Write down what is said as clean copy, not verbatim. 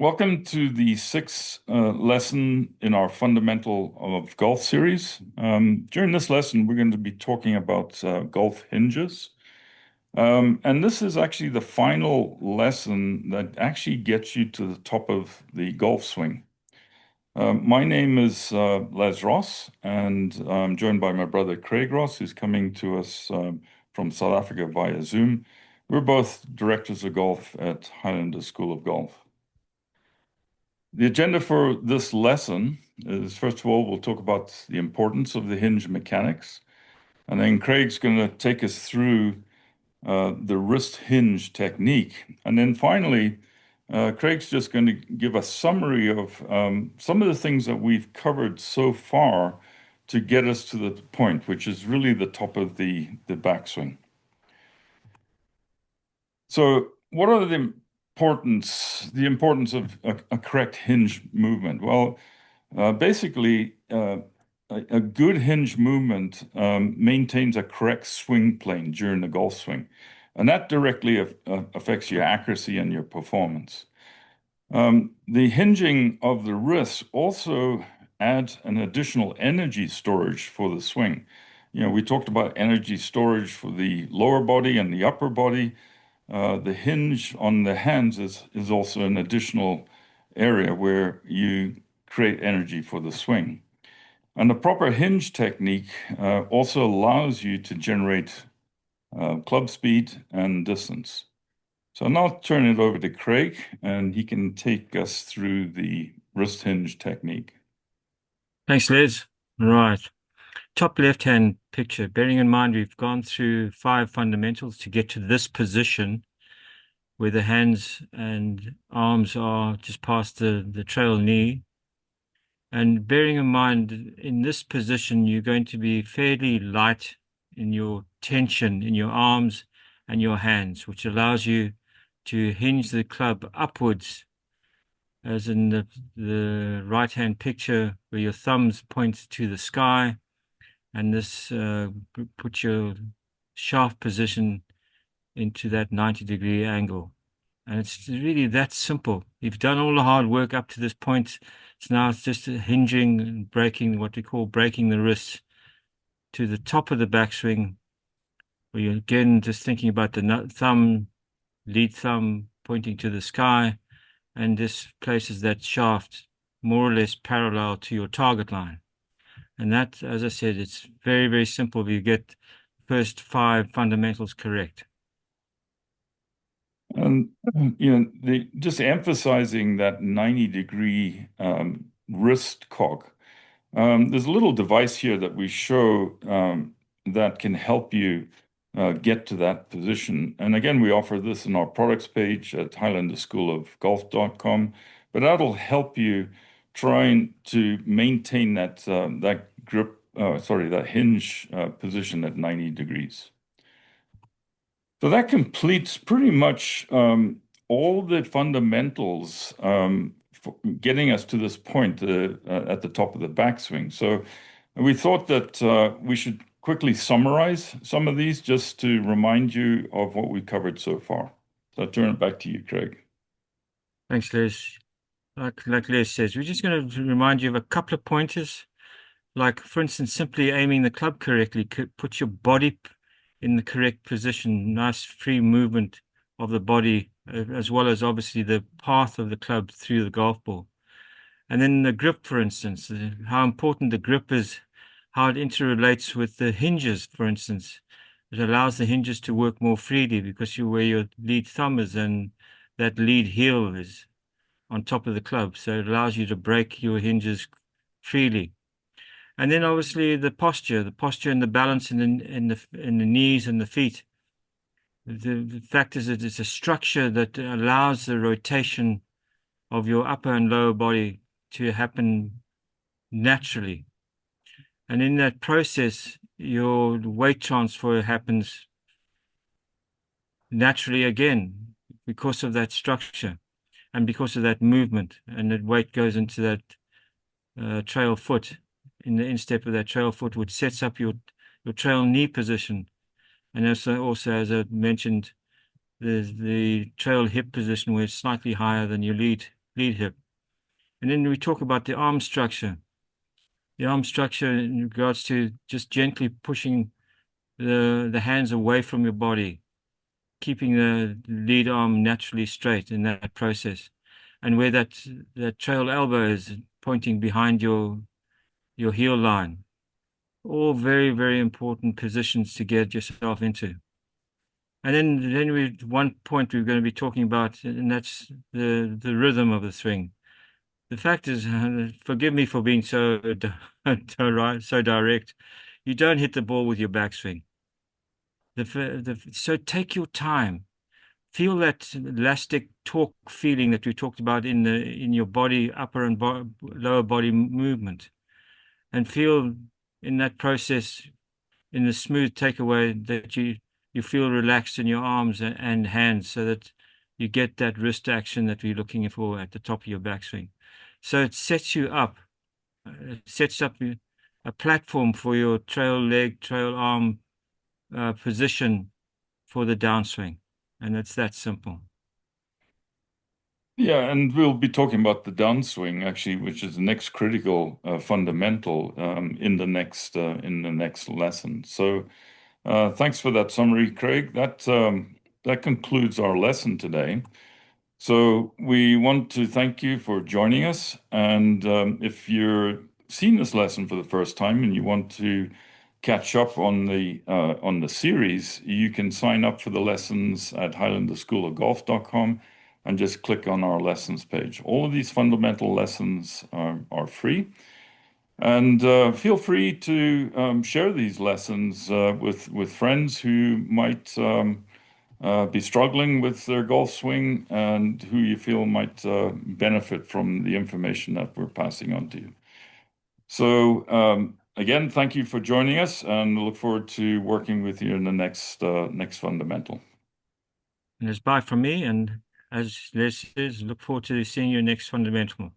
Welcome to the sixth lesson in our Fundamental of Golf series. During this lesson, we're going to be talking about golf hinges. And this is actually the final lesson that actually gets you to the top of the golf swing. My name is Les Ross, and I'm joined by my brother Craig Ross, who's coming to us from South Africa via Zoom. We're both directors of golf at Highlander School of Golf. The agenda for this lesson is, first of all, we'll talk about the importance of the hinge mechanics, and then Craig's going to take us through the wrist hinge technique. And then finally, Craig's just going to give a summary of some of the things that we've covered so far to get us to the point, which is really the top of the backswing. So, what are the importance of a correct hinge movement? Well, basically, a good hinge movement maintains a correct swing plane during the golf swing, and that directly affects your accuracy and your performance. The hinging of the wrists also adds an additional energy storage for the swing. We talked about energy storage for the lower body and the upper body. The hinge on the hands is also an additional area where you create energy for the swing. And the proper hinge technique also allows you to generate club speed and distance. So now I'll turn it over to Craig, and he can take us through the wrist hinge technique. Thanks, Liz. Right. Top left-hand picture. Bearing in mind we've gone through 5 fundamentals to get to this position where the hands and arms are just past the trail knee. And bearing in mind in this position, you're going to be fairly light in your tension in your arms and your hands, which allows you to hinge the club upwards, as in the right-hand picture where your thumbs point to the sky, and this puts your shaft position into that 90-degree angle. And it's really that simple. You've done all the hard work up to this point. It's just hinging and breaking, what we call breaking the wrist to the top of the backswing, where you're again just thinking about the lead thumb pointing to the sky, and this places that shaft more or less parallel to your target line. And that, as I said, it's very, very simple if you get first 5 fundamentals correct. And just emphasizing that 90-degree wrist cock. There's a little device here that we show that can help you get to that position. And again, we offer this in our products page at highlanderschoolofgolf.com, but that'll help you trying to maintain that grip, that hinge position at 90 degrees. So that completes pretty much all the fundamentals for getting us to this point at the top of the backswing. So we thought that we should quickly summarize some of these just to remind you of what we covered so far. So I'll turn it back to you, Craig. Thanks, Liz. Like Liz says, we're just going to remind you of a couple of pointers. Like, for instance, simply aiming the club correctly, put your body in the correct position, nice free movement of the body, as well as obviously the path of the club through the golf ball. And then the grip, for instance, how important the grip is, how it interrelates with the hinges, for instance. It allows the hinges to work more freely because where your lead thumb is and that lead heel is on top of the club. So it allows you to break your hinges freely. And then obviously the posture and the balance in the knees and the feet. The fact is that it's a structure that allows the rotation of your upper and lower body to happen naturally. And in that process, your weight transfer happens naturally again because of that structure and because of that movement. And that weight goes into that trail foot, in the instep of that trail foot, which sets up your trail knee position. And also, as I mentioned, the trail hip position, where it's slightly higher than your lead lead hip. And then we talk about the arm structure. The arm structure in regards to just gently pushing the hands away from your body, keeping the lead arm naturally straight in that process. And where that trail elbow is pointing behind your heel line. All very, very important positions to get yourself into. And then one point we're going to be talking about, and that's the rhythm of the swing. The fact is, forgive me for being so direct. You don't hit the ball with your backswing. So take your time. Feel that elastic torque feeling that we talked about in your body, upper and lower body movement, and feel in that process, in the smooth takeaway, that you feel relaxed in your arms and hands, so that you get that wrist action that we're looking for at the top of your backswing. So it sets you up, it sets up a platform for your trail leg, trail arm position for the downswing. And it's that simple. Yeah, and we'll be talking about the downswing actually, which is the next critical fundamental in the next lesson. So thanks for that summary, Craig. That concludes our lesson today. So we want to thank you for joining us. And if you're seeing this lesson for the first time and you want to catch up on the series, you can sign up for the lessons at highlanderschoolofgolf.com and just click on our lessons page. All of these fundamental lessons are free. And feel free to share these lessons with friends who might be struggling with their golf swing and who you feel might benefit from the information that we're passing on to you. So again, thank you for joining us, and look forward to working with you in the next fundamental. And it's bye from me, and as Les says, look forward to seeing you next fundamental.